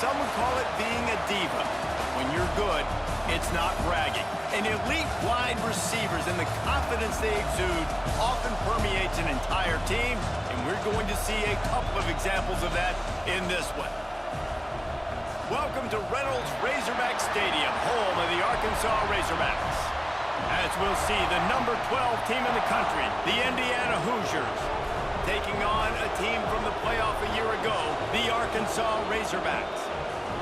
some would call it being a diva. When you're good, it's not bragging. And elite wide receivers and the confidence they exude often permeates an entire team, and we're going to see a couple of examples of that in this one. Welcome to Reynolds Razorback Stadium, home of the Arkansas Razorbacks. As we'll see, the number 12 team in the country, the Indiana Hoosiers, taking on a team from the playoff a year ago, the Arkansas Razorbacks.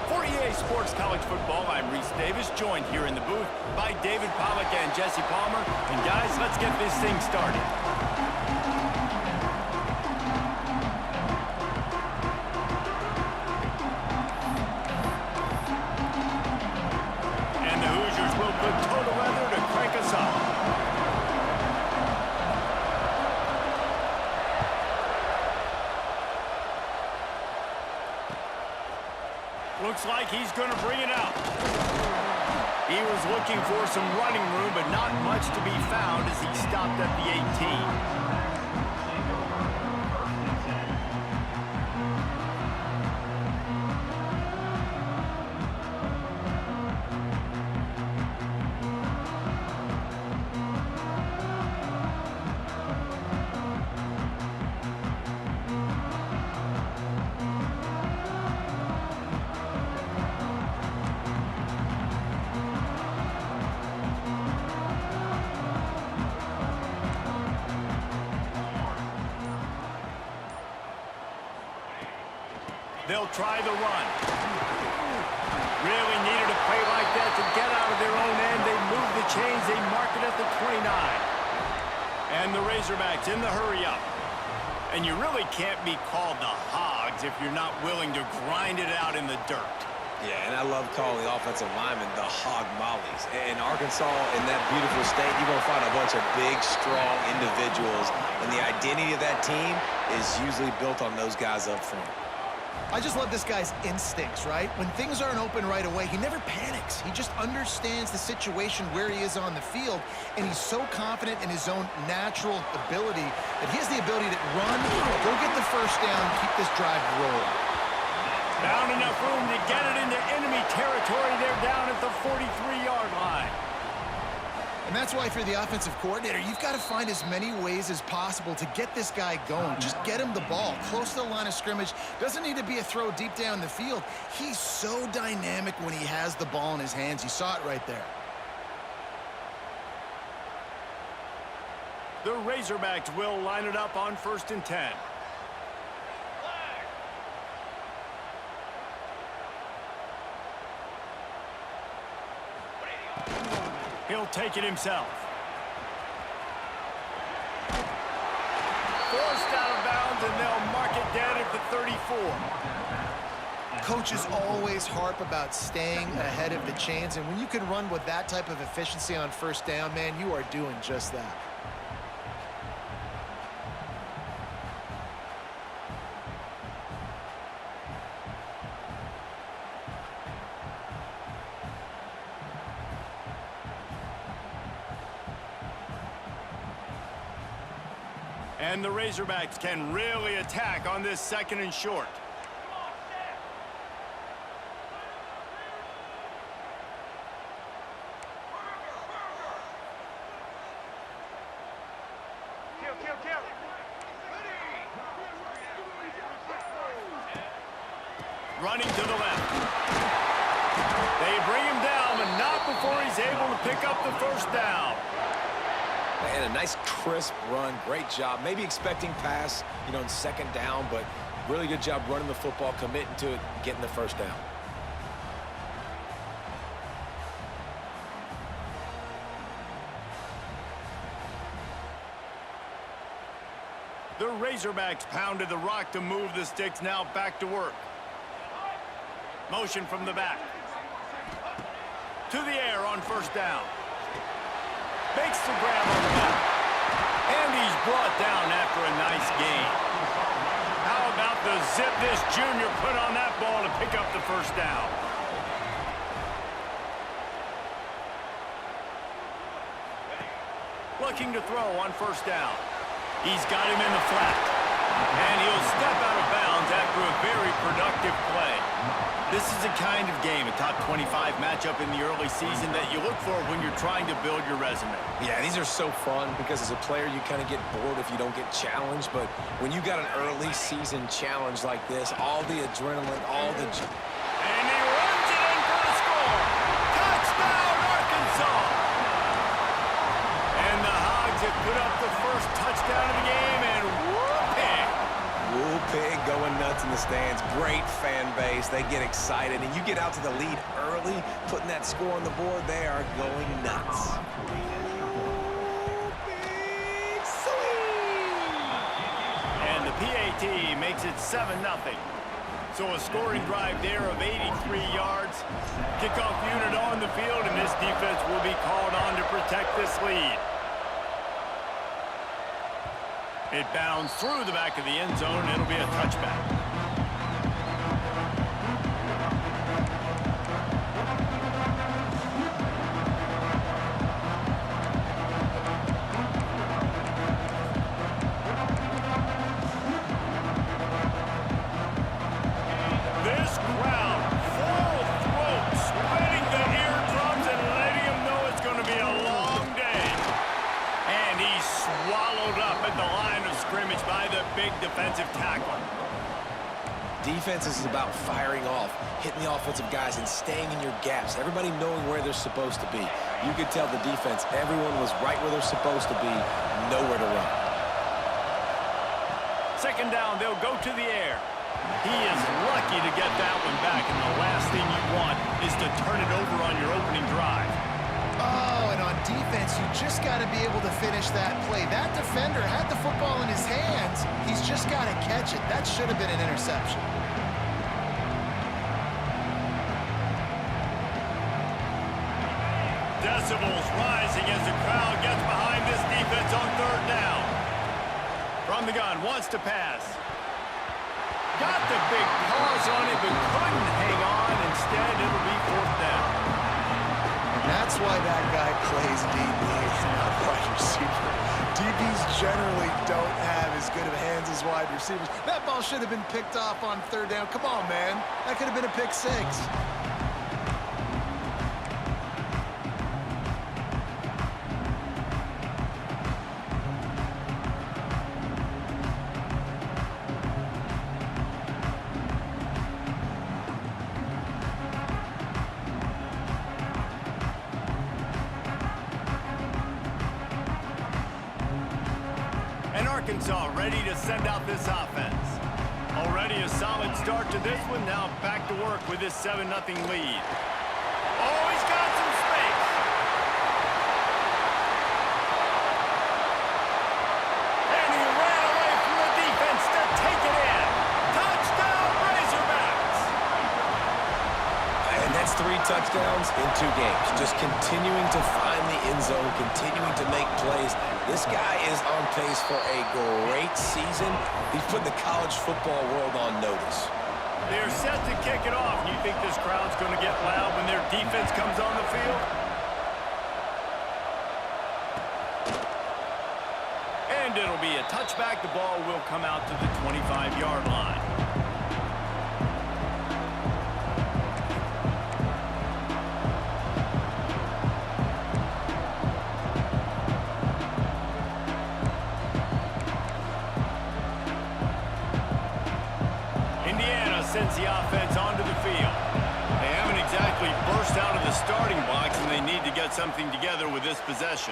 For EA Sports College Football, I'm Reese Davis, joined here in the booth by David Pollack and Jesse Palmer. And guys, let's get this thing started. And the Hoosiers will put total weather to crank us up. Looks like he's going to bring it out. He was looking for some running room, but not much to be found as he stopped at the 18. They'll try the run. Really needed a play like that to get out of their own end. They move the chains. They mark it at the 29. And the Razorbacks in the hurry-up. And you really can't be called the Hogs if you're not willing to grind it out in the dirt. Yeah, and I love calling the offensive linemen the hog mollies. In Arkansas, in that beautiful state, you're going to find a bunch of big, strong individuals. And the identity of that team is usually built on those guys up front. I just love this guy's instincts, right? When things aren't open right away, he never panics. He just understands the situation where he is on the field, and he's so confident in his own natural ability that he has the ability to run, go get the first down, and keep this drive rolling. Found enough room to get it into enemy territory. They're down at the 43-yard line. And that's why if you're the offensive coordinator, you've got to find as many ways as possible to get this guy going. Just get him the ball close to the line of scrimmage. Doesn't need to be a throw deep down the field. He's so dynamic when he has the ball in his hands. You saw it right there. The Razorbacks will line it up on 1st and 10. He'll take it himself. Forced out of bounds, and they'll mark it down at the 34. Coaches always harp about staying ahead of the chains, and when you can run with that type of efficiency on 1st down, man, you are doing just that. And the Razorbacks can really attack on this 2nd and short. Running to the left. They bring him down, but not before he's able to pick up the 1st down. And a nice crisp run, great job. Maybe expecting pass, in 2nd down, but really good job running the football, committing to it, getting the 1st down. The Razorbacks pounded the rock to move the sticks, now back to work. Motion from the back. To the air on 1st down. Makes the grab on the back. And he's brought down after a nice gain. How about the zip this junior put on that ball to pick up the 1st down? Looking to throw on 1st down. He's got him in the flat. And he'll step out of bounds after a very productive play. This is the kind of game, a top 25 matchup in the early season, that you look for when you're trying to build your resume. Yeah, these are so fun because as a player, you kind of get bored if you don't get challenged. But when you got an early season challenge like this, all the adrenaline, all the... And he runs it in for the score. Touchdown, Arkansas. And the Hogs have put up the first touchdown of the game, and whooping. Woo pig going nuts in the stands. Great fan base. They get excited. And you get out to the lead early, putting that score on the board, they are going nuts. And the PAT makes it 7-0. So a scoring drive there of 83 yards. Kickoff unit on the field, and this defense will be called on to protect this lead. It bounds through the back of the end zone, and it'll be a touchback. This crowd, full throat, spreading the eardrums and letting them know it's going to be a long day. And he's swallowed up at the line of scrimmage by the big defensive tackle. Defense is about firing off, hitting the offensive guys, and staying in your gaps. Everybody knowing where they're supposed to be. You could tell the defense, everyone was right where they're supposed to be, nowhere to run. Second down, they'll go to the air. He is lucky to get that one back, and the last thing you want is to turn it over on your opening drive. Oh, and on defense, you just got to be able to finish that play. That defender had the football in his hands. He's just got to catch it. That should have been an interception. Decibels rising as the crowd gets behind this defense on third down. From the gun, wants to pass. Got the big paws on it, but couldn't hang on. Instead, it'll be fourth down. And that's why that guy plays DB, not wide receiver. DBs generally don't have as good of hands as wide receivers. That ball should have been picked off on third down. Come on, man. That could have been a pick six. Arkansas ready to send out this offense. Already a solid start to this one. Now back to work with this 7-0 lead. Oh, he's got some space. And he ran away from the defense to take it in. Touchdown, Razorbacks. And that's 3 touchdowns in 2 games. Just continuing to find the end zone, continuing to make plays. This guy is on pace for a great season. He's putting the college football world on notice. They're set to kick it off. You think this crowd's going to get loud when their defense comes on the field? And it'll be a touchback. The ball will come out to the 25-yard line. Sends the offense onto the field. They haven't exactly burst out of the starting blocks, and they need to get something together with this possession.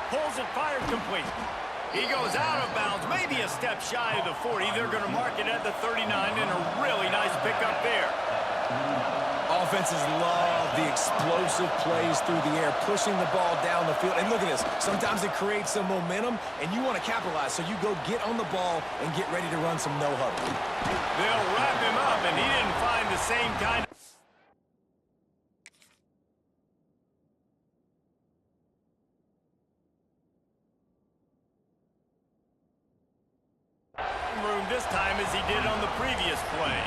Pulls it, fired complete. He goes out of bounds, maybe a step shy of the 40. They're going to mark it at the 39, and a really nice pickup there. Offenses love the explosive plays through the air, pushing the ball down the field. And look at this. Sometimes it creates some momentum, and you want to capitalize. So you go get on the ball and get ready to run some no-huddle. They'll wrap him up, and he didn't find the same kind of room this time as he did on the previous play.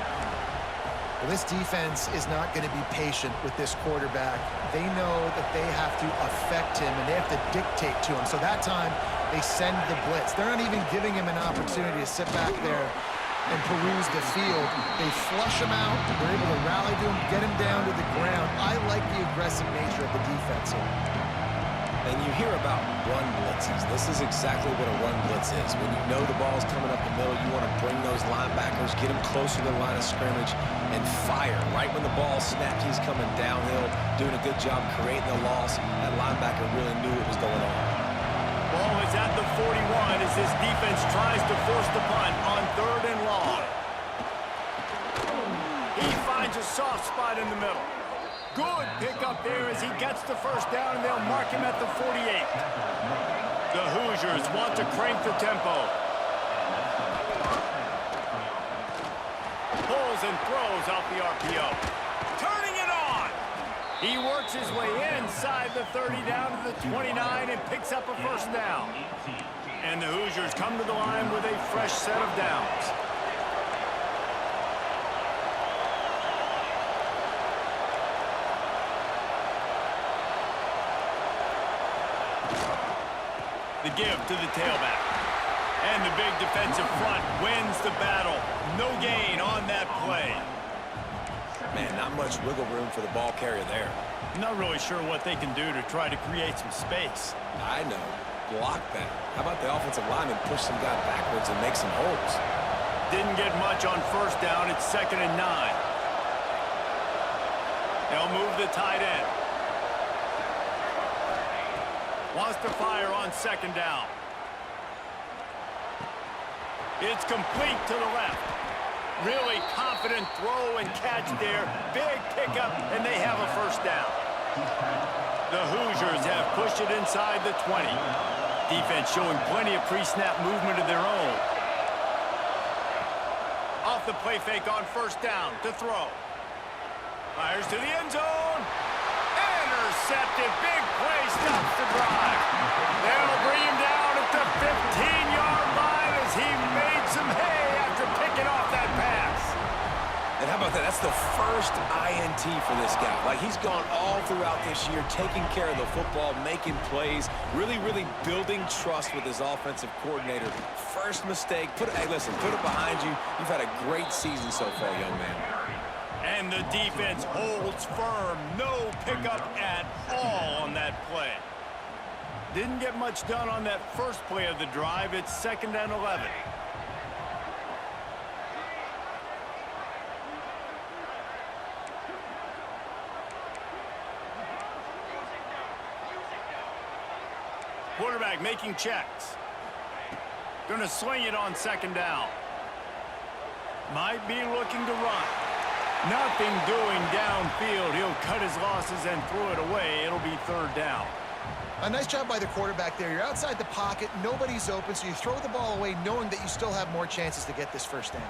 Well, this defense is not going to be patient with this quarterback. They know that they have to affect him, and they have to dictate to him. So that time, they send the blitz. They're not even giving him an opportunity to sit back there and peruse the field. They flush him out. They're able to rally to him, get him down to the ground. I like the aggressive nature of the defense here. And you hear about run blitzes. This is exactly what a run blitz is. When you know the ball's coming up the middle, you want to bring those linebackers, get them closer to the line of scrimmage, and fire. Right when the ball snapped, he's coming downhill, doing a good job creating the loss. That linebacker really knew what was going on. Ball is at the 41 as this defense tries to force the punt on 3rd and long. He finds a soft spot in the middle. Good pickup there as he gets the first down, and they'll mark him at the 48. The Hoosiers want to crank the tempo. Pulls and throws off the RPO. Turning it on. He works his way inside the 30 down to the 29 and picks up a first down. And the Hoosiers come to the line with a fresh set of downs. The give to the tailback. And the big defensive front wins the battle. No gain on that play. Man, not much wiggle room for the ball carrier there. Not really sure what they can do to try to create some space. I know. Block better. How about the offensive lineman push some guy backwards and make some holes? Didn't get much on first down. It's 2nd and 9. They'll move the tight end. Wants to fire on 2nd down. It's complete to the left. Really confident throw and catch there. Big pickup, and they have a first down. The Hoosiers have pushed it inside the 20. Defense showing plenty of pre-snap movement of their own. Off the play fake on first down to throw. Fires to the end zone. Intercepted. Big play stops the drive. They'll bring him down at the 15-yard line as he made some hay after picking off that pass. And how about that? That's the first INT for this guy. Like, he's gone all throughout this year, taking care of the football, making plays, really building trust with his offensive coordinator. First mistake. Hey, listen, put it behind you. You've had a great season so far, young man. And the defense holds firm. No pickup at all on that play. Didn't get much done on that first play of the drive. It's 2nd and 11. Quarterback making checks. Gonna swing it on 2nd down. Might be looking to run. Nothing doing downfield. He'll cut his losses and throw it away. It'll be 3rd down. A nice job by the quarterback there. You're outside the pocket. Nobody's open, so you throw the ball away knowing that you still have more chances to get this first down.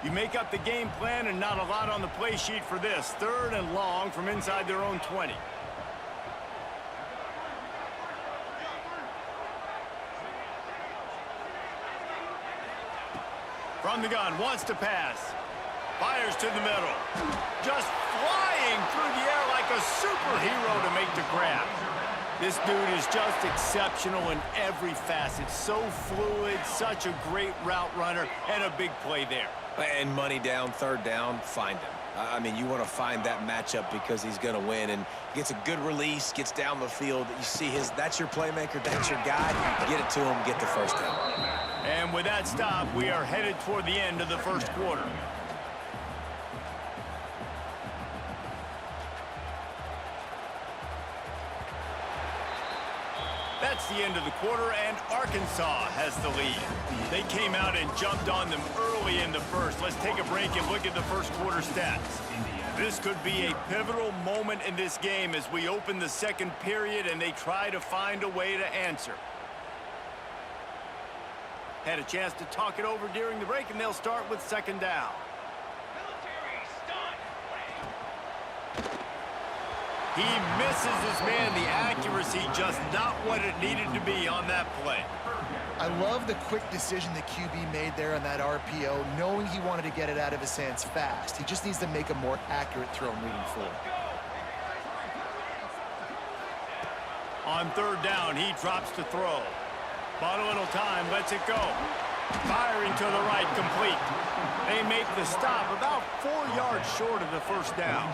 You make up the game plan and not a lot on the play sheet for this. 3rd and long from inside their own 20. From the gun, wants to pass. Fires to the middle. Just flying through the air like a superhero to make the grab. This dude is just exceptional in every facet. So fluid, such a great route runner, and a big play there. And money down, 3rd down, find him. I mean, you want to find that matchup because he's going to win, and gets a good release, gets down the field. You see that's your playmaker, that's your guy. Get it to him, get the first down. And with that stop, we are headed toward the end of the first quarter. That's the end of the quarter, and Arkansas has the lead. They came out and jumped on them early in the first. Let's take a break and look at the first quarter stats. This could be a pivotal moment in this game as we open the second period and they try to find a way to answer. Had a chance to talk it over during the break, and they'll start with 2nd down. He misses his man. The accuracy just not what it needed to be on that play. I love the quick decision the QB made there on that RPO, knowing he wanted to get it out of his hands fast. He just needs to make a more accurate throw moving forward. On third down, he drops to throw. Bought a little time, lets it go. Firing to the right, complete. They make the stop about 4 yards short of the first down.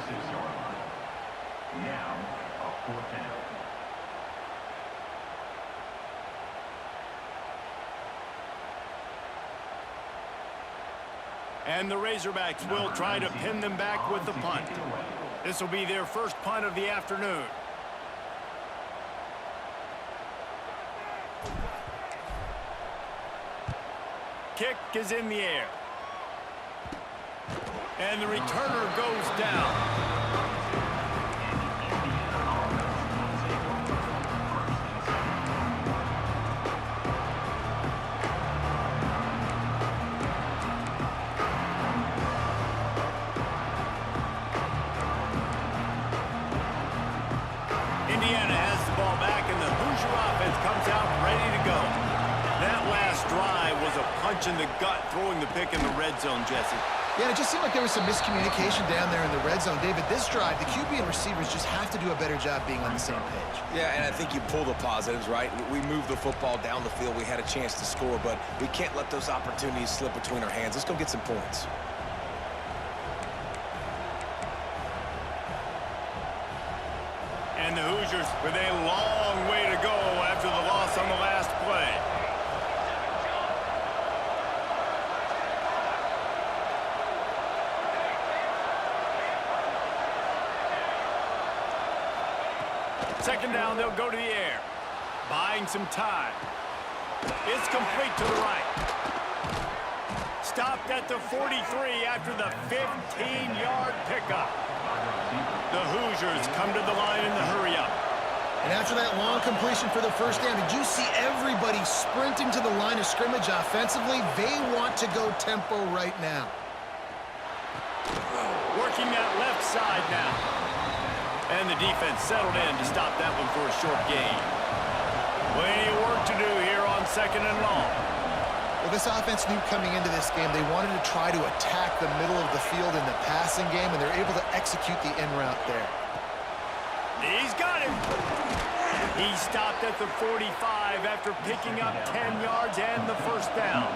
Now, a fourth down. And the Razorbacks will try to pin them back with the punt. This will be their first punt of the afternoon. Kick is in the air. And the returner goes down. Indiana has the ball back, and the Hoosier offense comes out ready to go. That last drive was a punch in the gut, throwing the pick in the red zone, Jesse. Yeah, it just seemed like there was some miscommunication down there in the red zone. David, this drive, the QB and receivers just have to do a better job being on the same page. Yeah, and I think you pull the positives, right? We moved the football down the field. We had a chance to score, but we can't let those opportunities slip between our hands. Let's go get some points. And the Hoosiers with a long way to go after the loss on the last play. Second down, they'll go to the air. Buying some time. It's complete to the right. Stopped at the 43 after the 15-yard pickup. The Hoosiers come to the line in the hurry-up. And after that long completion for the first down, did you see everybody sprinting to the line of scrimmage offensively? They want to go tempo right now. Working that left side now. And the defense settled in to stop that one for a short gain. Plenty of work to do here on second and long. Well, this offense knew coming into this game they wanted to try to attack the middle of the field in the passing game, and they're able to execute the in route there. He's got him. He stopped at the 45 after picking up 10 yards and the first down.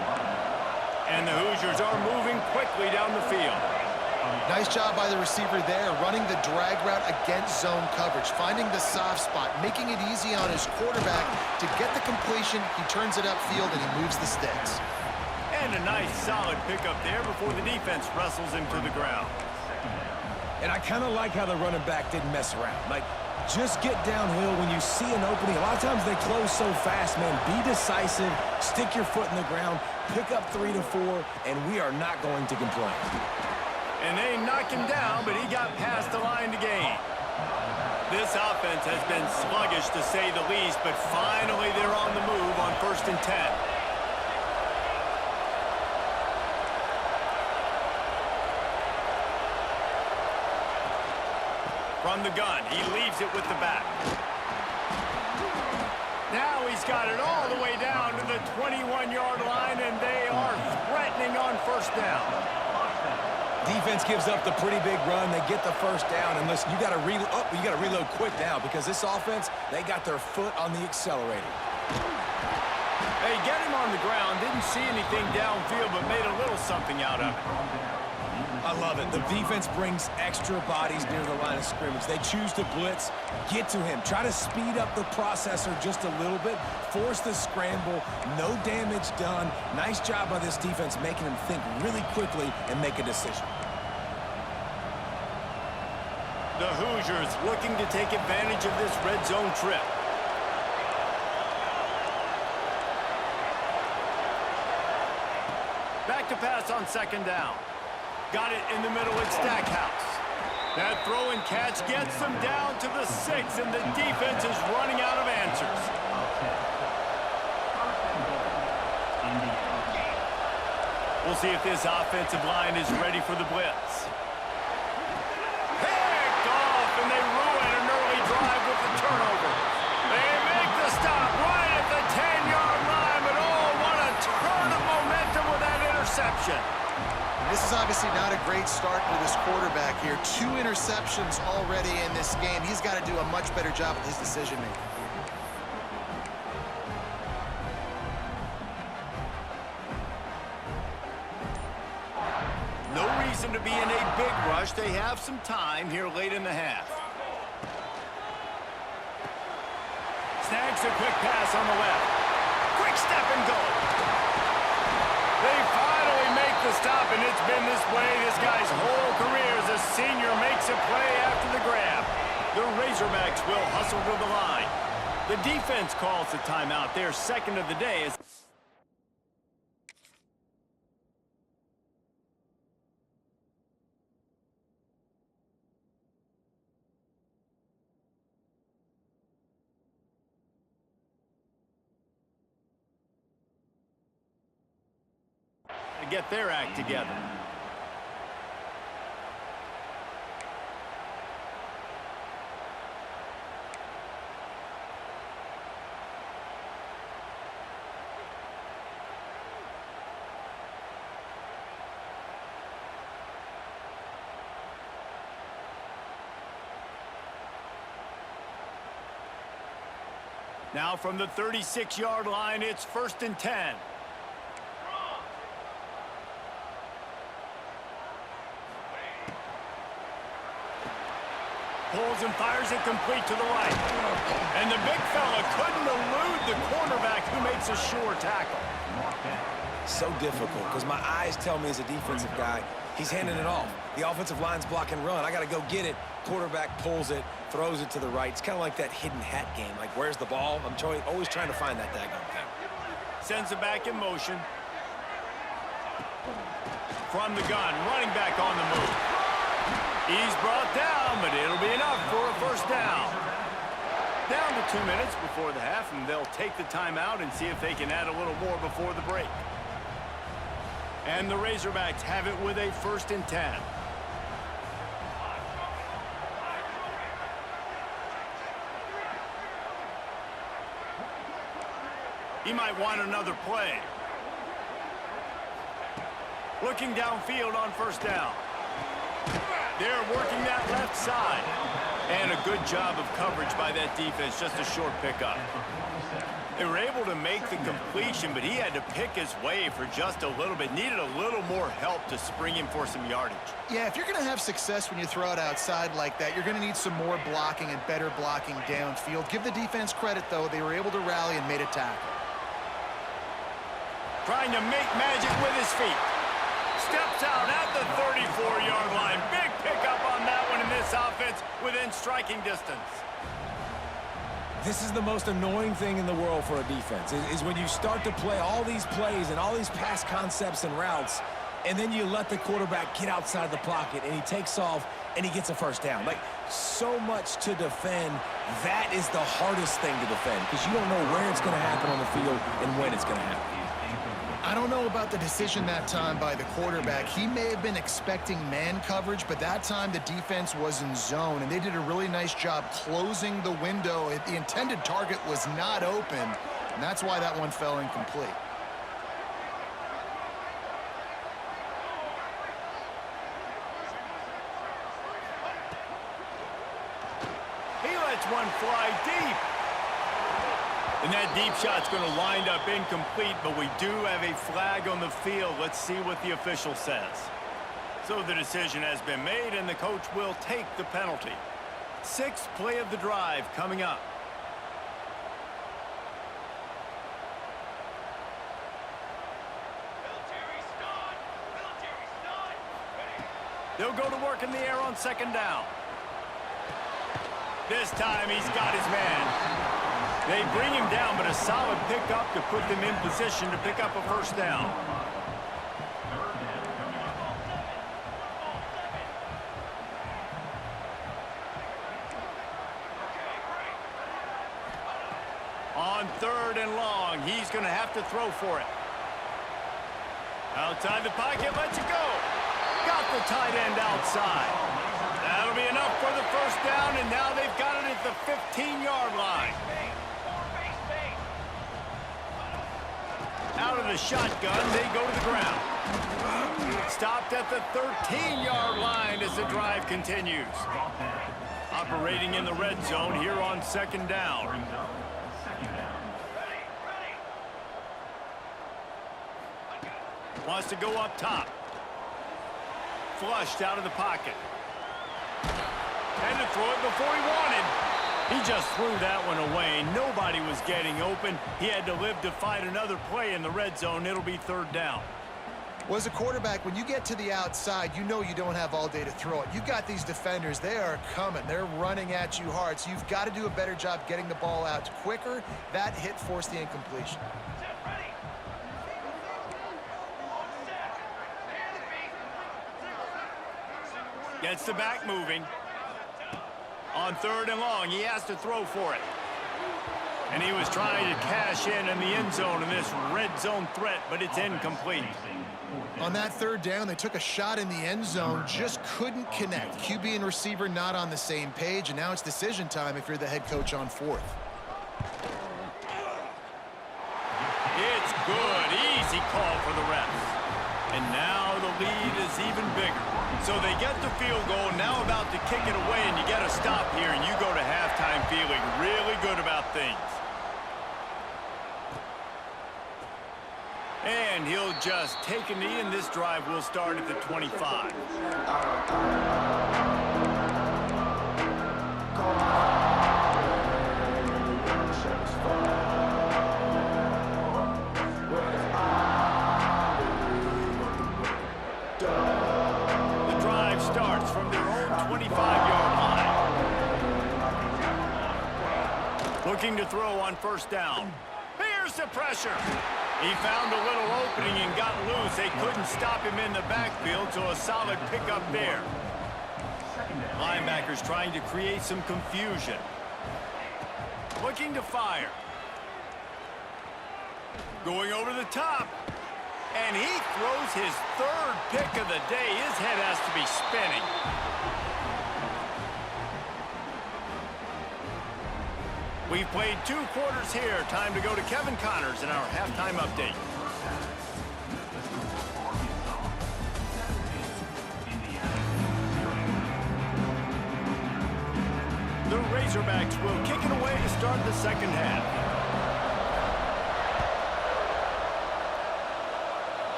And the Hoosiers are moving quickly down the field. Nice job by the receiver there, running the drag route against zone coverage, finding the soft spot, making it easy on his quarterback to get the completion. He turns it upfield, and he moves the sticks. And a nice, solid pickup there before the defense wrestles him to the ground. And I kind of like how the running back didn't mess around. Like, just get downhill when you see an opening. A lot of times they close so fast, man. Be decisive, stick your foot in the ground, pick up 3 to 4, and we are not going to complain. And they knock him down, but he got past the line to gain. This offense has been sluggish, to say the least, but finally they're on the move on 1st and 10. From the gun, he leaves it with the back. Now he's got it all the way down to the 21-yard line, and they are threatening on 1st down. Defense gives up the pretty big run. They get the first down. And listen, you got to reload quick now because this offense, they got their foot on the accelerator. Hey, get him on the ground. Didn't see anything downfield, but made a little something out of it. I love it. The defense brings extra bodies near the line of scrimmage. They choose to blitz, get to him, try to speed up the processor just a little bit, force the scramble, no damage done. Nice job by this defense making him think really quickly and make a decision. The Hoosiers looking to take advantage of this red zone trip. Back to pass on 2nd down. Got it in the middle at Stackhouse. That throw and catch gets them down to the 6, and the defense is running out of answers. We'll see if this offensive line is ready for the blitz. Picked off, and they ruin an drive with the turnover. They make the stop right at the 10-yard line, but oh, what a turn of momentum with that interception. This is obviously not a great start for this quarterback here. 2 interceptions already in this game. He's got to do a much better job with his decision-making. No reason to be in a big rush. They have some time here late in the half. Snags a quick pass on the left. Quick step and go. They finally make the stop, and it's been this way this guy's whole career as a senior makes a play after the grab. The Razorbacks will hustle to the line. The defense calls the timeout. Their second of the day. To get their act together. Now from the 36-yard line, it's 1st and 10. Pulls and fires it complete to the right. And the big fella couldn't elude the cornerback who makes a sure tackle. So difficult because my eyes tell me as a defensive guy, he's handing it off. The offensive line's block and run. I got to go get it. Quarterback pulls it, throws it to the right. It's kind of like that hidden hat game. Like, where's the ball? I'm always trying to find that daggone thing. Sends it back in motion. From the gun, running back on the move. He's brought down, but it'll be enough for a first down. Down to 2 minutes before the half, and they'll take the timeout and see if they can add a little more before the break. And the Razorbacks have it with a 1st and 10. He might want another play. Looking downfield on 1st down. They're working that left side. And a good job of coverage by that defense, just a short pickup. They were able to make the completion, but he had to pick his way for just a little bit. Needed a little more help to spring him for some yardage. Yeah, if you're going to have success when you throw it outside like that, you're going to need some more blocking and better blocking downfield. Give the defense credit, though. They were able to rally and made a tackle. Trying to make magic with his feet. Steps out at the 34-yard line. Big pickup on that one in this offense within striking distance. This is the most annoying thing in the world for a defense, is when you start to play all these plays and all these pass concepts and routes, and then you let the quarterback get outside the pocket, and he takes off, and he gets a first down. Like, so much to defend. That is the hardest thing to defend, because you don't know where it's going to happen on the field and when it's going to happen. I don't know about the decision that time by the quarterback. He may have been expecting man coverage, but that time the defense was in zone, and they did a really nice job closing the window. The intended target was not open, and that's why that one fell incomplete. He lets one fly deep. And that deep shot's going to wind up incomplete, but we do have a flag on the field. Let's see what the official says. So the decision has been made, and the coach will take the penalty. 6th play of the drive coming up. They'll go to work in the air on 2nd down. This time he's got his man. They bring him down, but a solid pickup to put them in position to pick up a first down. On 3rd and long, he's going to have to throw for it. Outside the pocket, lets it go. Got the tight end outside. That'll be enough for the first down, and now they've got it at the 15-yard line. Out of the shotgun, they go to the ground. Stopped at the 13-yard line as the drive continues. Operating in the red zone here on second down. Wants to go up top. Flushed out of the pocket. And to throw it before he wanted. He just threw that one away. Nobody was getting open. He had to live to fight another play in the red zone. It'll be third down. Well, as a quarterback, when you get to the outside, you know you don't have all day to throw it. You've got these defenders. They are coming. They're running at you hard. So you've got to do a better job getting the ball out quicker. That hit forced the incompletion. Gets the back moving. On third and long, he has to throw for it. And he was trying to cash in the end zone in this red zone threat, but it's incomplete. On that third down, they took a shot in the end zone, just couldn't connect. QB and receiver not on the same page, and now it's decision time if you're the head coach on fourth. It's good. Easy call for the refs. And now the lead is even bigger. So they get the field goal, now about to kick it away, and you get a stop here, and you go to halftime feeling really good about things. And he'll just take a knee, and this drive will start at the 25. The drive starts from their own 25-yard line. Looking to throw on first down. Here's the pressure. He found a little opening and got loose. They couldn't stop him in the backfield, so a solid pickup there. Linebackers trying to create some confusion. Looking to fire. Going over the top. And he throws his third pick of the day. His head has to be spinning. We've played 2 quarters here. Time to go to Kevin Connors in our halftime update. The Razorbacks will kick it away to start the second half.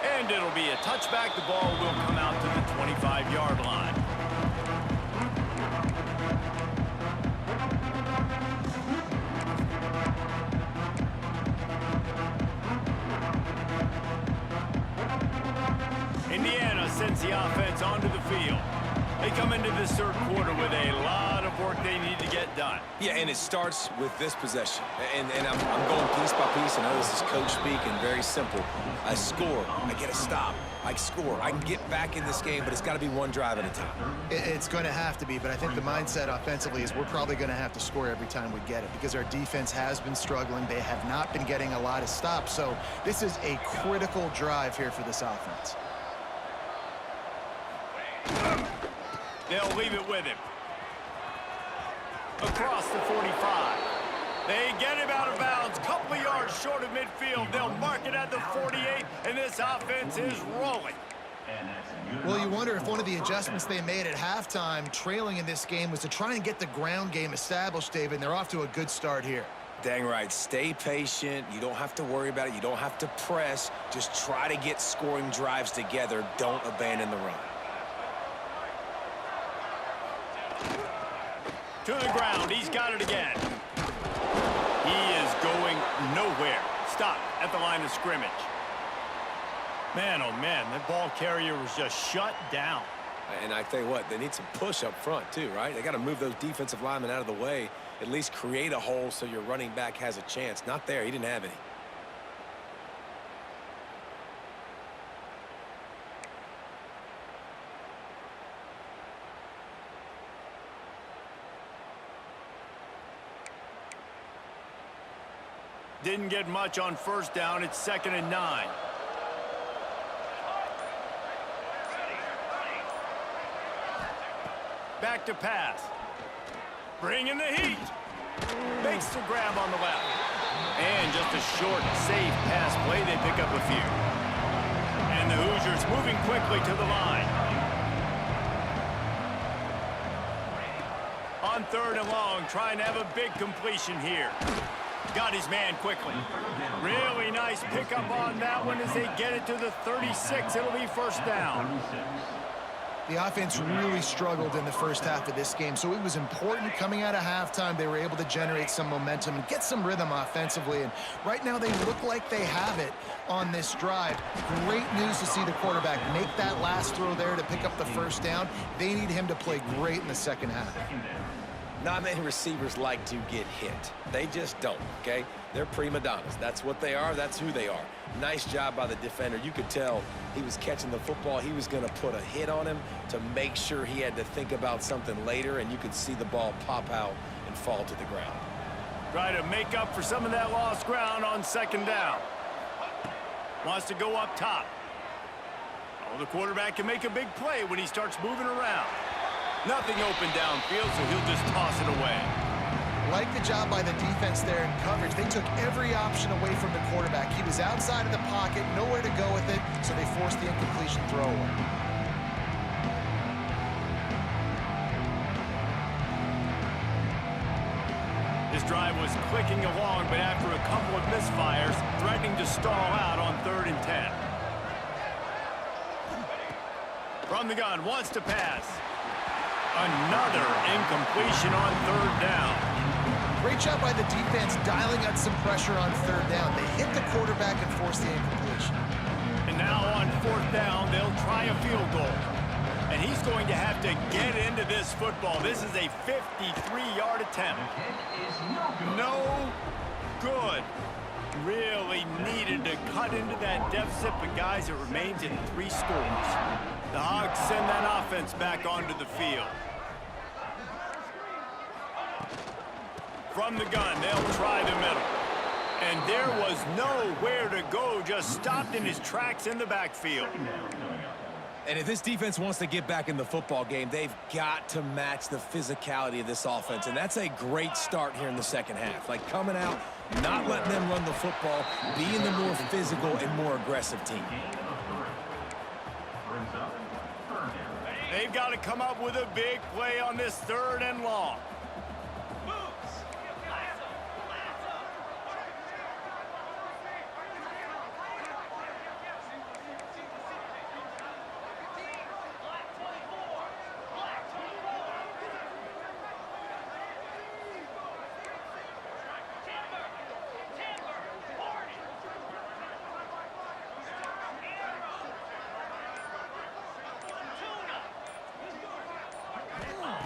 And it'll be a touchback. The ball will come out to the 25-yard line. Indiana sends the offense onto the field. They come into this third quarter with a lot of work they need to get done. Yeah, and it starts with this possession. And I'm going piece by piece. I know this is coach speak and very simple. I score. I get a stop. I score. I can get back in this game, but it's got to be one drive at a time. It's going to have to be, but I think the mindset offensively is we're probably going to have to score every time we get it because our defense has been struggling. They have not been getting a lot of stops, so this is a critical drive here for this offense. They'll leave it with him. Across the 45. They get him out of bounds. Couple of yards short of midfield. They'll mark it at the 48, and this offense is rolling. Well, you wonder if one of the adjustments they made at halftime, trailing in this game, was to try and get the ground game established, David, and they're off to a good start here. Dang right. Stay patient. You don't have to worry about it. You don't have to press. Just try to get scoring drives together. Don't abandon the run. To the ground. He's got it again. He is going nowhere. Stop at the line of scrimmage. Man, oh man, that ball carrier was just shut down. And I tell you what, they need some push up front too, right? They got to move those defensive linemen out of the way, at least create a hole so your running back has a chance. Not there. He didn't have any. Didn't get much on first down. It's 2nd and 9. Back to pass. Bringing the heat. Makes the grab on the left. And just a short, safe pass play. They pick up a few. And the Hoosiers moving quickly to the line. On 3rd and long, trying to have a big completion here. Got his man quickly. Really nice pickup on that one as they get it to the 36. It'll be first down. The offense really struggled in the first half of this game, so it was important coming out of halftime. They were able to generate some momentum and get some rhythm offensively, and right now they look like they have it on this drive. Great news to see the quarterback make that last throw there to pick up the first down. They need him to play great in the second half. Not many receivers like to get hit. They just don't, okay? They're prima donnas. That's what they are. That's who they are. Nice job by the defender. You could tell he was catching the football. He was going to put a hit on him to make sure he had to think about something later, and you could see the ball pop out and fall to the ground. Try to make up for some of that lost ground on 2nd down. Wants to go up top. Oh, the quarterback can make a big play when he starts moving around. Nothing open downfield, so he'll just toss it away. Like the job by the defense there in coverage. They took every option away from the quarterback. He was outside of the pocket, nowhere to go with it, so they forced the incompletion throw away. This drive was clicking along, but after a couple of misfires, threatening to stall out on 3rd and 10. From the gun, wants to pass. Another incompletion on 3rd down. Great job by the defense dialing out some pressure on 3rd down. They hit the quarterback and forced the incompletion. And now on 4th down, they'll try a field goal. And he's going to have to get into this football. This is a 53-yard attempt. No good. Really needed to cut into that deficit, but guys, it remains at 3 scores. The Hogs send that offense back onto the field. From the gun, they'll try the middle. And there was nowhere to go, just stopped in his tracks in the backfield. And if this defense wants to get back in the football game, they've got to match the physicality of this offense. And that's a great start here in the second half. Like coming out, not letting them run the football, being the more physical and more aggressive team. They've got to come up with a big play on this 3rd and long.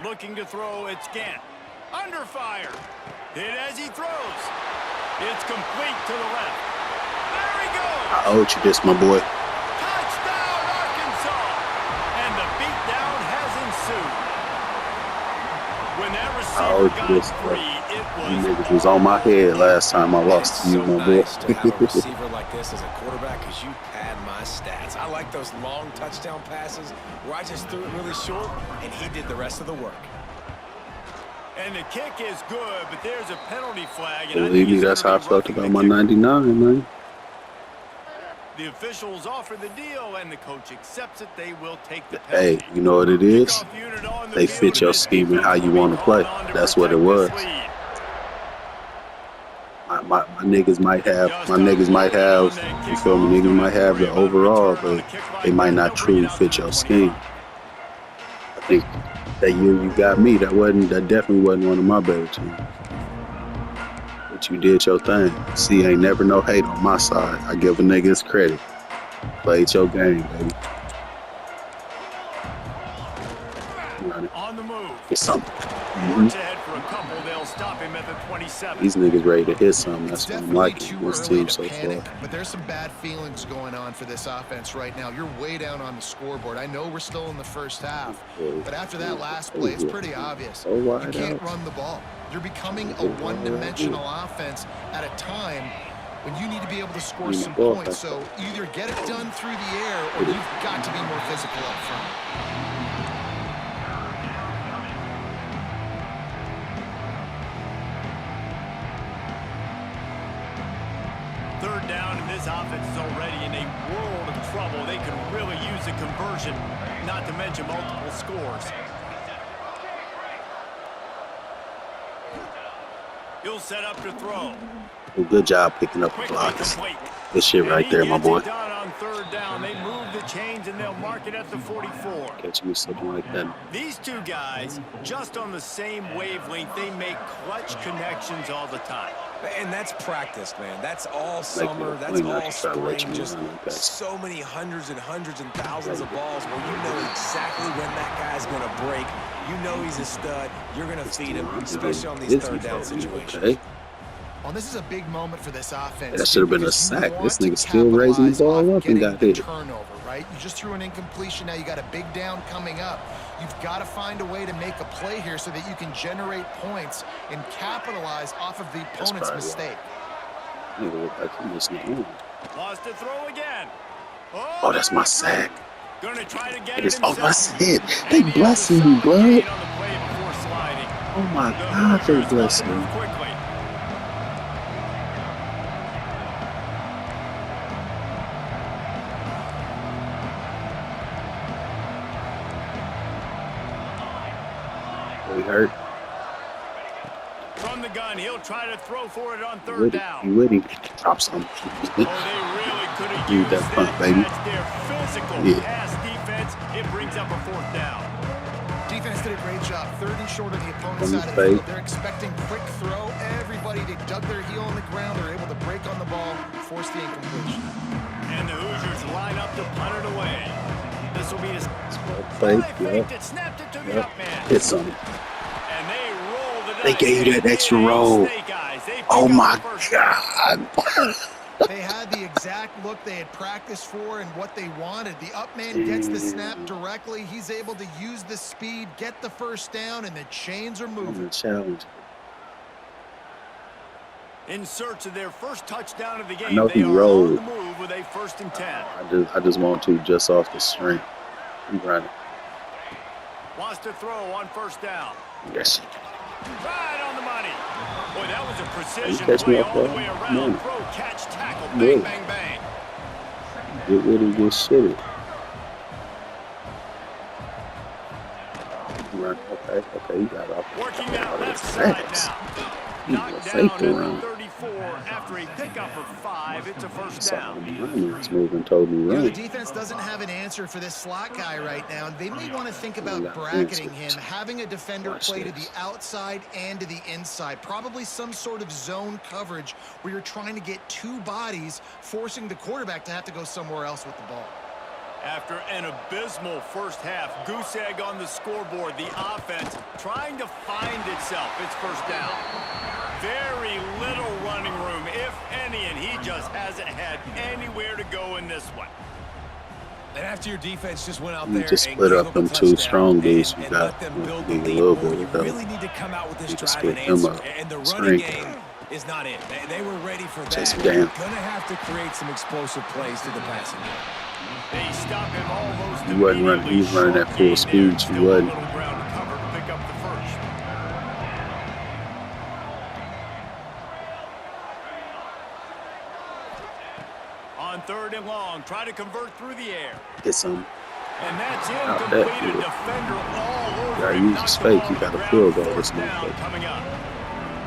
Looking to throw, it's Gant. Under fire. Hit as he throws. It's complete to the left. There he goes. I owed you this, my boy. Touchdown, Arkansas. And the beatdown has ensued. When that receiver got free, it was... You niggas was on my head last time I lost to you, my boy. It's so nice to have a receiver like this as a quarterback because you pad my stats. I like those long touchdown passes where I just threw it really short and he did the rest of the work. And the kick is good, but there's a penalty flag. And Believe me, that's how I felt about my 99, man. The officials offer the deal, and the coach accepts it. They will take the penalty. Hey, you know what it is? They fit your scheme and how you want to play. That's what it was. My niggas might have, you feel me? Niggas might have the overall, but they might not truly fit your scheme. I think that year you got me, that definitely wasn't one of my better teams. But you did your thing. See, ain't never no hate on my side. I give a nigga his credit. Played your game, baby. On the move. It's something. Works ahead for a couple. They'll stop him at the 27. These niggas ready to hit something. That's what I'm liking this team so far. But there's some bad feelings going on for this offense right now. You're way down on the scoreboard. I know we're still in the first half, but after that last play, it's pretty obvious. You can't run the ball. You're becoming a one-dimensional offense at a time when you need to be able to score some points. So either get it done through the air or you've got to be more physical up front. this offense is already in a world of trouble. They could really use a conversion, not to mention multiple scores. He'll set up to throw. Well, good job picking up the blocks. Good shit right there, my boy. Done on third down. They move the chains and they'll mark it at the 44. Catch me something like that. These two guys, just on the same wavelength, they make clutch connections all the time. And that's practice, man. That's all summer. That's all spring. Just so many hundreds and thousands of balls where you know exactly when that guy's going to break. You know he's a stud. You're going to feed him, especially on these third down situations. Okay. Well, this is a big moment for this offense. That should have been a sack. This nigga still raising the ball up and got hit. Turnover, right? You just threw an incompletion. Now you got a big down coming up. You've got to find a way to make a play here so that you can generate points and capitalize off of the opponent's mistake. Lost to throw again. Oh, that's my sack. Gonna try to get It is. it Oh, that's himself. it. They blessing you, blood. On the play before sliding. Oh my God, they blessing you. Quickly. They hurt. From the gun, he'll try to throw for it on third down. You with him? Drop something. Oh, they really could have Use used that punt, baby. That's their physical pass defense. It brings up a fourth down. Defense did a great job. Third and short on the opponent's On the side of the field. fake. They're expecting quick throw. Everybody, they dug their heel on the ground. They're able to break on the ball, force the incompletion. And the Hoosiers line up to punt it away. This will be his Fake, faked it, snapped it to the up man. Hit something. And they rolled it. They gave you that extra roll. Oh my God. They had the exact look they had practiced for and what they wanted. The up man gets the snap directly. He's able to use the speed, get the first down, and the chains are moving. Challenge. In search of their first touchdown of the game, I know they he are rolled. on the move with a 1st and 10. I just want to just off the string. He running. Wants to throw on 1st down. Yes. Right on the money. Boy, that was a precision catch me play off all the guard. way Come around. on. Throw, catch, tackle, Yeah. bang, bang, bang. Get rid of this shit. Run. Okay, you got off. Working that left Sacks. side now. He's Knocked a down safety at run. the 34 after a pickup of 5. It's a 1st down. It's moving totally You know, the right. defense doesn't have an answer for this slot guy right now. They may want to think about Yeah, bracketing answers. him, having a defender Watch play to this. the outside and to the inside. Probably some sort of zone coverage where you're trying to get two bodies, forcing the quarterback to have to go somewhere else with the ball. After an abysmal first half, goose egg on the scoreboard, the offense trying to find itself. It's 1st down. Very little running room, if any, and he just hasn't had anywhere to go in this one. And after your defense just went out You there just and split gave up up them a two touchdown strong dudes and you let got. them build the Need a lead little more, bit you of them. really need to come out with this You can drive and split them answer. up. And the String. running game is not it. They were ready for that. Chase him They're down. going to have to create some explosive plays to the passing game. They stop him almost You wasn't running. He was running at full speed. You wasn't. Little ground to cover to pick up the 1st. On 3rd and long, try to convert through the air. Get some. And that's Out incomplete. there, A yeah. defender all over Gotta him. use Knocks his the fake. ball You to got the a ground. field goal 4th this down motherfucker. coming up.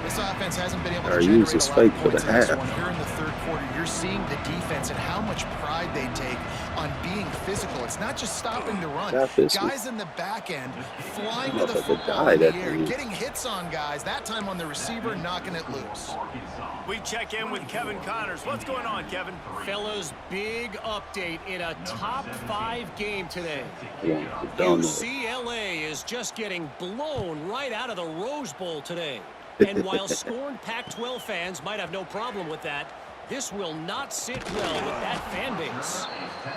This offense hasn't been able to Gotta generate use a his lot of fake for points the in this half. one. Here in the third quarter, you're seeing the defense and how much pride they take on being physical. It's not just stopping the run. Got this one. Guys in the back end flying to the Motherfucker football in died the at air, the end. getting hits on guys, that time on the receiver, knocking it loose. We check in with Kevin Connors. What's going on, Kevin? Fellas, big update in a top 5 game today. UCLA is just getting blown right out of the Rose Bowl today. And while scorned Pac-12 fans might have no problem with that, this will not sit well with that fan base.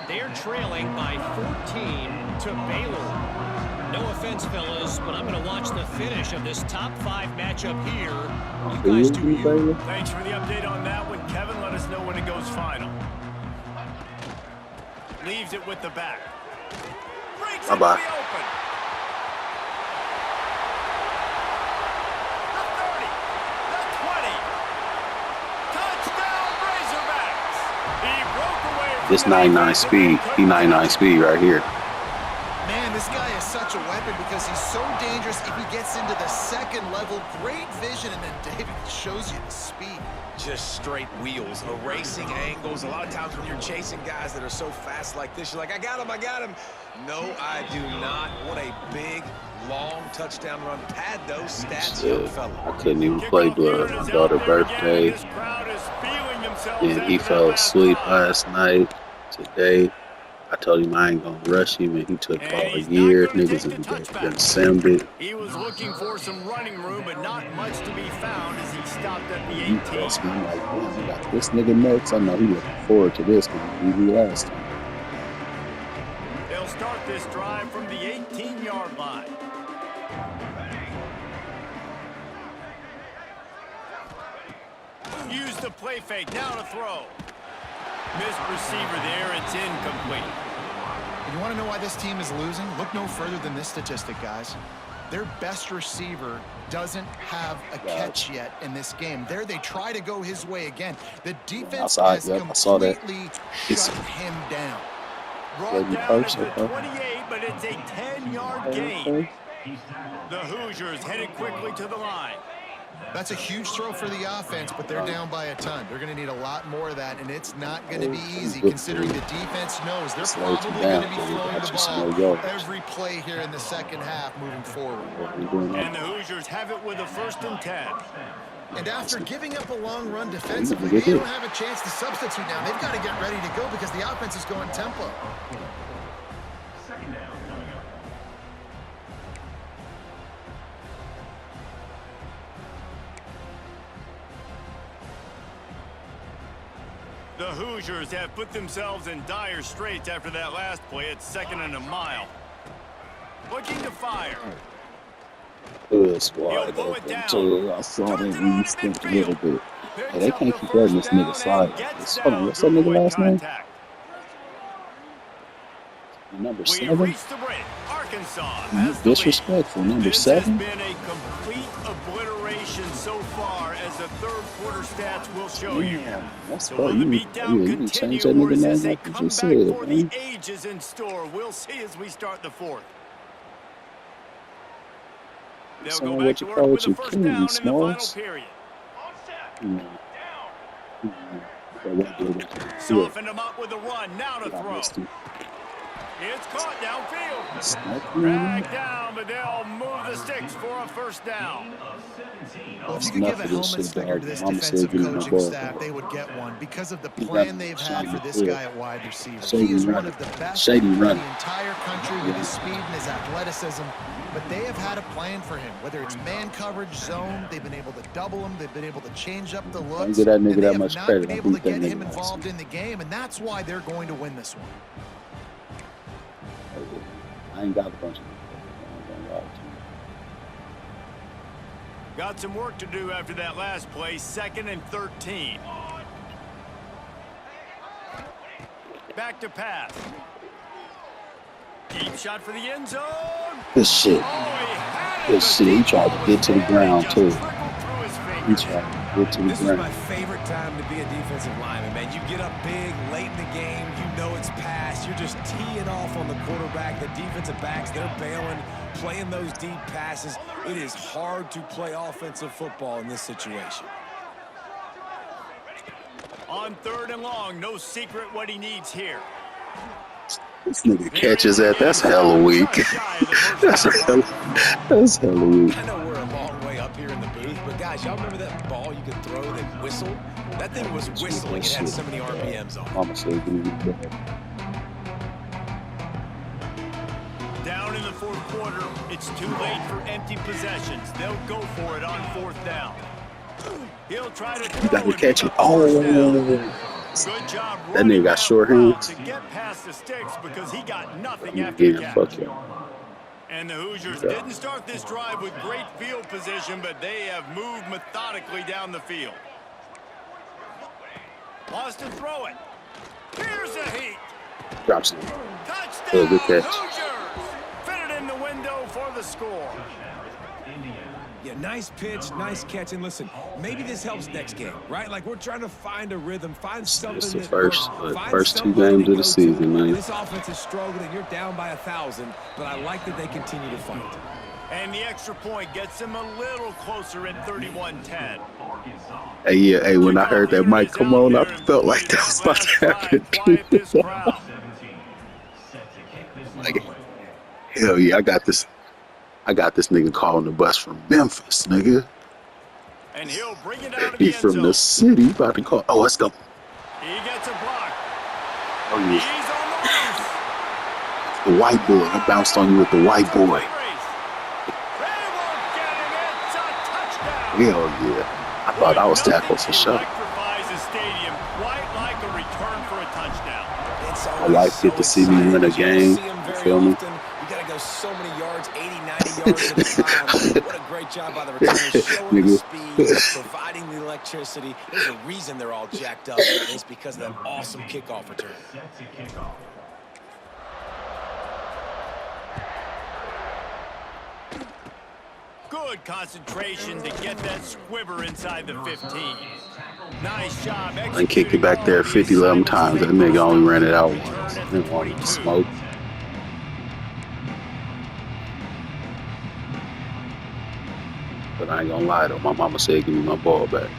They're trailing by 14 to Baylor. No offense, fellas, but I'm going to watch the finish of this top 5 matchup here. You guys do you. Thanks for the update on that one, Kevin. Let us know when it goes final. Leaves it with the back. Breaks it Bye-bye. to the open. The 30, the 20. Touchdown, Razorbacks. He This 99 speed. He 99 speed right here. Man, this guy is such a weapon because he's so dangerous if he gets into the second level. Great vision, and then David shows you the speed. Just straight wheels, erasing angles. A lot of times when you're chasing guys that are so fast like this, you're like, I got him, I got him. No, I do not. What a big, long touchdown run. Pad those stats, young fella. I couldn't even play blood. My daughter's birthday. And he fell asleep last night. Today, I told him I ain't gonna rush him, and he took all a year. Niggas in the Sambit. He was looking for some running room, but not much to be found as he stopped at the 18. I'm like, damn, I got this nigga next. I know he looking forward to this because he beat me last time. They'll start this drive from the 18-yard line. Use the play fake, now to throw. Missed receiver there, it's incomplete. You want to know why this team is losing? Look no further than this statistic, guys. Their best receiver doesn't have a catch yet in this game. There they try to go his way again. The defense has completely shut him down. Brought down at the 28, but it's a 10-yard gain. The Hoosiers headed quickly to the line. That's a huge throw for the offense, but they're down by a ton. They're going to need a lot more of that, and it's not going to be easy considering the defense knows they're probably going to be throwing the ball every play here in the second half moving forward. And the Hoosiers have it with a 1st and 10. And after giving up a long run defensively, they don't have a chance to substitute now. They've got to get ready to go because the offense is going tempo. The Hoosiers have put themselves in dire straits after that last play. It's 2nd and a mile. Looking to fire. Good squad. So I saw that we stink a little bit. Hey, they can't keep letting this nigga slide. Hold on, what's that nigga last name? Number 7? Disrespectful. Number 7? This has been a complete obliteration so far, as the third quarter stats will show you. That's So right. will the You beatdown need to change continue, that or is nigga this name a like you just comeback said, for man. the ages in store? We'll see as we start the 4th. They'll So go what back you to call work it, with you the first king, down in the Smalls? final period. Soften him up with a run, now to throw. It's caught downfield. Dragged down, but they'll move the sticks for a 1st down. Well, if you could give a helmet sticker to this defensive coaching staff, they would get one because of the plan they've had for this guy at wide receiver. He is one of the best in the entire country with his speed and his athleticism, but they have had a plan for him. Whether it's man coverage, zone, they've been able to double him, they've been able to change up the looks, Give that and nigga they that have much not credit. been able to get him involved in the game, and that's why they're going to win this one. I ain't got a bunch of Got some work to do after that last play, 2nd and 13. Back to pass. Deep shot for the end zone. Good shit. Good shit. He tried to get to the ground, too. He tried to get to the This is ground. my favorite time to be a defensive lineman, man. You get up big, late in the game, you know it's past. You're just teeing off on the quarterback. The defensive backs, they're bailing, playing those deep passes. It is hard to play offensive football in this situation. On 3rd and long, no secret what he needs here. This nigga catches that. That's hella weak. That's hella weak. I know we're a long way up here in the booth, but guys, y'all remember that ball you could throw that whistled? That thing was whistling. It had so many RPMs on it. Mama said, Down in the 4th quarter, it's too late for empty possessions. They'll go for it on 4th down. He'll try to you got to catch it. Oh, good job. That nigga got short hands. To get past the sticks because he got nothing after the catch. Fuck him. And the Hoosiers didn't start this drive with great field position, but they have moved methodically down the field. Wants to throw it. Here's a heat. Drops it. Touchdown, good catch. Hoosiers. Fit it in the window for the score. Yeah, Nice pitch, nice catch. And listen, maybe this helps next game, right? Like we're trying to find a rhythm, find something It's the that first, works. first 2 games of the season, man. This offense is struggling, and you're down by 1,000, but I like that they continue to fight. And the extra point gets them a little closer at 31-10. Hey, yeah, hey, when I heard that mic come on, I felt like that was about to happen. Like, hell yeah, I got this nigga calling the bus from Memphis, nigga. And he'll bring it out of He from the city, about to call. Oh, let's go. He gets a block. Oh, yeah. He's on the loose. The white boy. I bounced on you with the white boy. Hell yeah. I thought I was tackled for sure. My wife get to see me win a game. You feel me? You gotta go so many yards, 80, 90 yards at a time. What a great job by the returners, showing the speed, providing the electricity. There's a reason they're all jacked up. It's because of that awesome kickoff return. Good concentration to get that squibber inside the 15. Nice job. I kicked it back there 50-11 times. That nigga only ran it out once. Didn't want to smoke. But I ain't gonna lie though. My mama said, "Give me my ball back."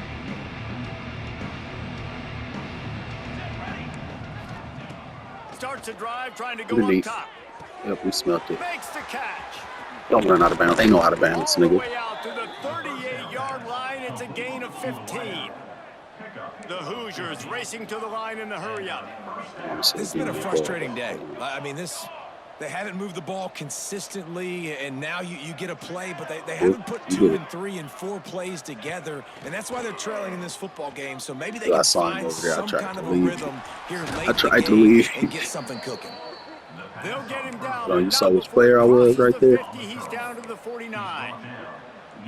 Starts a drive trying to go Underneath. up top. Yep, we smelt it. Makes the catch. Don't run out of bounds. They know how to bounce, All the nigga. way out to the 38-yard line. It's a gain of 15. The Hoosiers racing to the line in the hurry-up. This has been a frustrating day. I mean, they haven't moved the ball consistently, and now you get a play, but they haven't put 2 and 3 and 4 plays together, and that's why they're trailing in this football game. So maybe they can find some kind of a rhythm here late in the game and get something cooking. They'll get him down. So you saw which player I was right there? 50, he's down to the 49.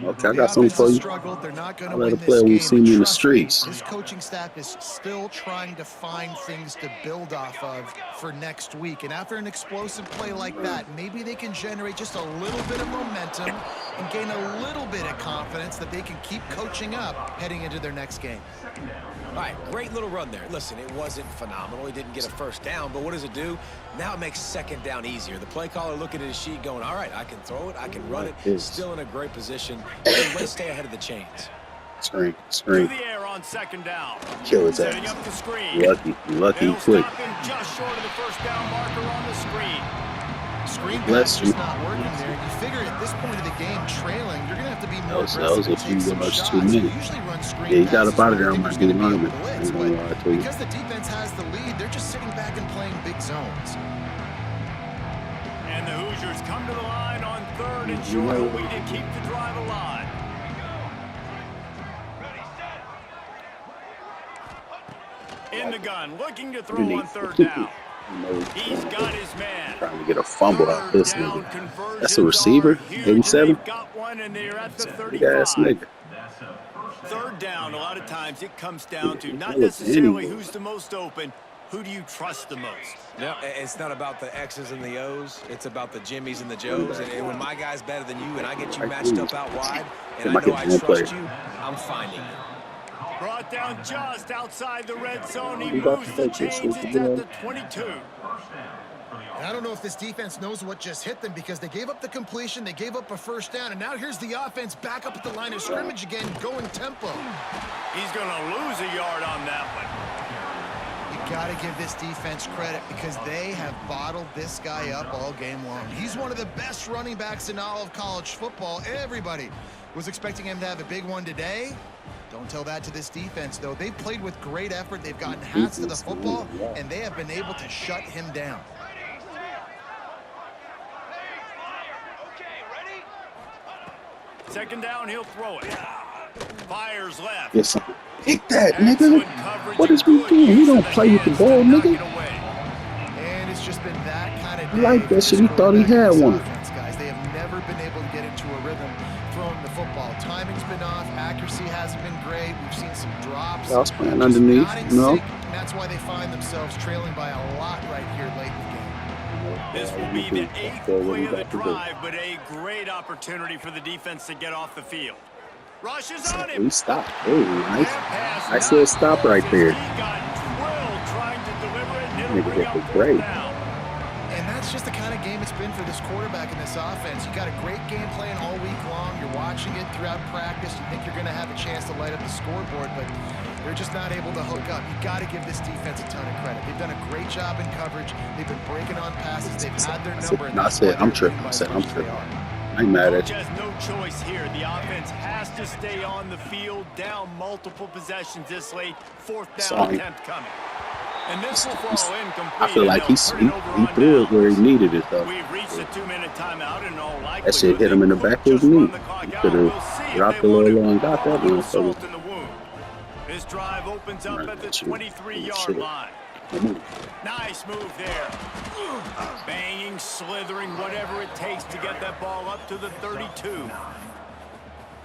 Okay, I got something for you. They're not going I to let win a this player game. we've seen in the Trust me, streets. This coaching staff is still trying to find things to build off of for next week. And after an explosive play like that, maybe they can generate just a little bit of momentum and gain a little bit of confidence that they can keep coaching up heading into their next game. All right, great little run there. Listen, it wasn't phenomenal. He didn't get a first down, but what does it do? Now it makes second down easier. The play caller looking at his sheet going, all right, I can throw it, I can run it. Still in a great position. Let's stay ahead of the chains. Screen. To the air on second down. Kill his Setting ass. up the screen. Lucky, They'll quick. stop him just short of the first down marker on the screen. Screen Bless pass you. just not working there. You figure at this point of the game, trailing, you're going to have to be more That was aggressive a and few take some yards shots. too You many. usually run screen Yeah, he got passes up out of where there on you my think there's D gonna be a lineman. I blitz, ain't gonna lie but to you. because the defense has the lead, they're just sitting back and playing big zones. And the Hoosiers come to the line on third and short, hoping to keep the drive alive. In the gun, looking to throw on third down. He's got his man. Trying to get a fumble out this Third down nigga. conversions That's a receiver, are huge, 87. and they've got one, and they're at the Big ass 35. nigga. Third down, a lot of times it comes down to not That was necessarily anywhere. who's the most open, who do you trust the most? Yeah, it's not about the X's and the O's. It's about the Jimmies and the Joes. And when my guy's better than you and I get you matched up out wide, and I know I trust you, I'm finding you. Brought down just outside the red zone. He moves the chains. It's at the 22. And I don't know if this defense knows what just hit them because they gave up the completion, they gave up a first down, and now here's the offense back up at the line of scrimmage again, going tempo. He's going to lose a yard on that one. You got to give this defense credit because they have bottled this guy up all game long. He's one of the best running backs in all of college football. Everybody was expecting him to have a big one today. Don't tell that to this defense, though. They've played with great effort. They've gotten hats to the football, and they have been able to shut him down. Second down, he'll throw it. Fires left. Yes, pick that, nigga. What is we doing? We don't play with the ball, nigga. And it's just been that kind of I day. like that shit. He thought he had one. Offense, guys. They have never been able to get into a rhythm throwing the football. Timing's been off. Accuracy hasn't been great. We've seen some drops. I was playing Just underneath, not in you know. sync, and that's why they find themselves trailing by a lot right here late in the game. This will be the 8th play of the drive, but a great opportunity for the defense to get off the field. Rushes on him. We stopped. Oh, nice. I said stop right there. He got drilled trying to deliver it, and it'll Nigga bring hit up the 4th break. down. And that's just the kind of game it's been for this quarterback in this offense. You got a great game plan all week long. You're watching it throughout practice. You think you're going to have a chance to light up the scoreboard, but they're just not able to hook up. You got to give this defense a ton of credit. They've done a great job in coverage. They've been breaking on passes. They've had their number. I said I'm tripping. I said I'm tripping. I ain't mad at Coach you. has no choice here. The offense has to stay on the field, down multiple possessions this late. 4th down Sorry. attempt coming. And this will fall incomplete. I feel like and he they'll turn it over on threw it where he downs. needed it, though. We've reached a 2-minute timeout, and all likelihood That shit hit him in the back of his knee. He could have dropped a little low and got that one. So Salt in the wound. This drive opens up at the 23-yard line. Nice move there. Banging, slithering, whatever it takes to get that ball up to the 32.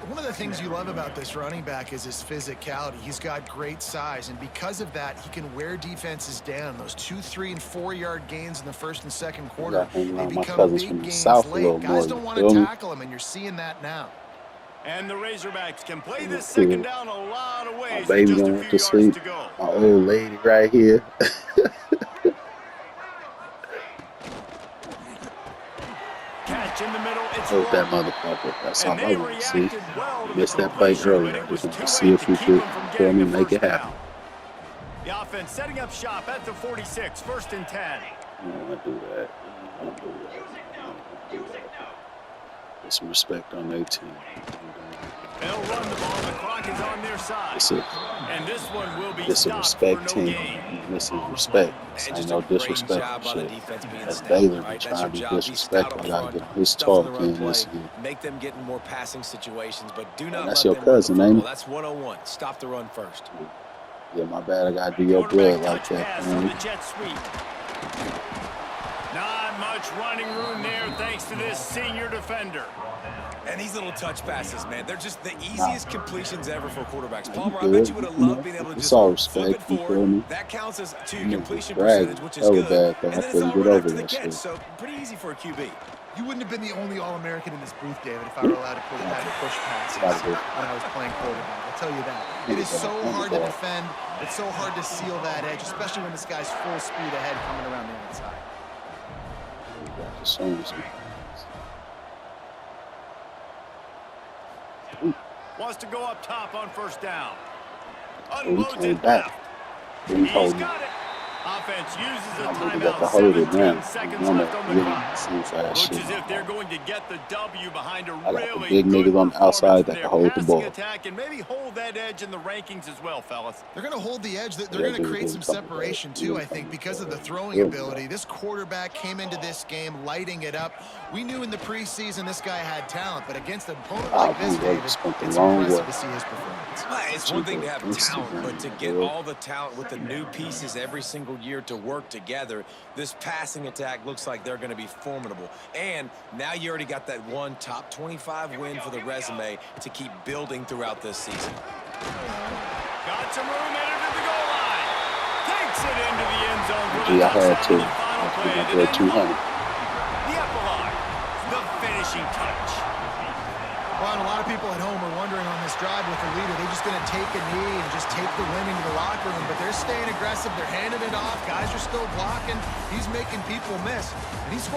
One of the things you love about this running back is his physicality. He's got great size, and because of that, he can wear defenses down. Those 2-, 3-, and 4-yard gains in the first and second quarter, they become big gains late. Guys don't want to tackle him, and you're seeing that now. And the Razorbacks can play this second down a lot of ways. My baby Just don't a want few to yards sleep. to go. My old lady right here. Catch in the middle. It's Hold that long. motherfucker. That's all And I they want to see. reacted well to the Missed that play completion, earlier. but I it was just want too to see late if to we keep could them from for getting me the make it first happen. down. The offense setting up shop at the 46, 1st and 10. I don't want to do that. I don't do that. I don't do that. Put some respect on their team. They'll run the ball. The clock is on their side. It's a, And this one will be it's a stopped for respect no team. gain. This is respect. This And ain't just no a great disrespect job and by the shit. defense being That's stout, Baylor right? be That's trying your to job. Be disrespect stout up what I front, get his tough in talk the run in this play, year. make them get in more passing situations, but do not And let that's them your run the cousin, ain't football. it? That's 101. Stop the run first. Yeah, my bad. I gotta do your blood like Touch that, pass on the man. jet sweep. Not much running room there thanks to this senior defender. And these little touch passes, man, they're just the easiest completions ever for quarterbacks. Palmer, I good. bet you would have You loved know, being able to it's just all flip it respect, you feel forward. me? That counts as to You completion niggas bragging percentage, which is hella good. bad, though. And I then it's couldn't all get right over after the that catch, shit. so pretty easy for a QB. You wouldn't have been the only All-American in this booth, David, if I were allowed to put that push passes when I was playing quarterback. I'll tell you that. It is so hard to defend. It's so hard to seal that edge, especially when this guy's full speed ahead coming around the outside. Wants to go up top on 1st down. He Unloads came it back. left. He's He's holding. got it. Offense uses a I got to timeout. hold it 17 now. seconds I'm left on the really clock. see fast Looks shit. as if they're going to get the W behind a I got the really big good niggas on the outside that performance can hold the from ball. their passing attack and maybe hold that edge in the rankings as well, fellas. They're going to hold the edge. They're Yeah, going to they're create some talking about separation, it. too, I think, because of the throwing ability. This quarterback came into this game lighting it up. We knew in the preseason this guy had talent, but against an opponent like this, David, it's impressive to see his performance. It's one thing to have talent, but to get all the talent with the new pieces every single year to work together, this passing attack looks like they're going to be formidable. And now you already got that one top 25 win for the resume to keep building throughout this season. Got some room headed to the goal line. Takes it into the end zone for the Gee, I had touchdown to. on the final I play. think I And did then 200. the epilogue, the finishing touch. Well, and a lot of people at home are wondering on this drive with the lead, are they just going to take a knee and just take the win into the locker room? But they're staying aggressive. They're handing it off. Guys are still blocking. He's making people miss. And he scored.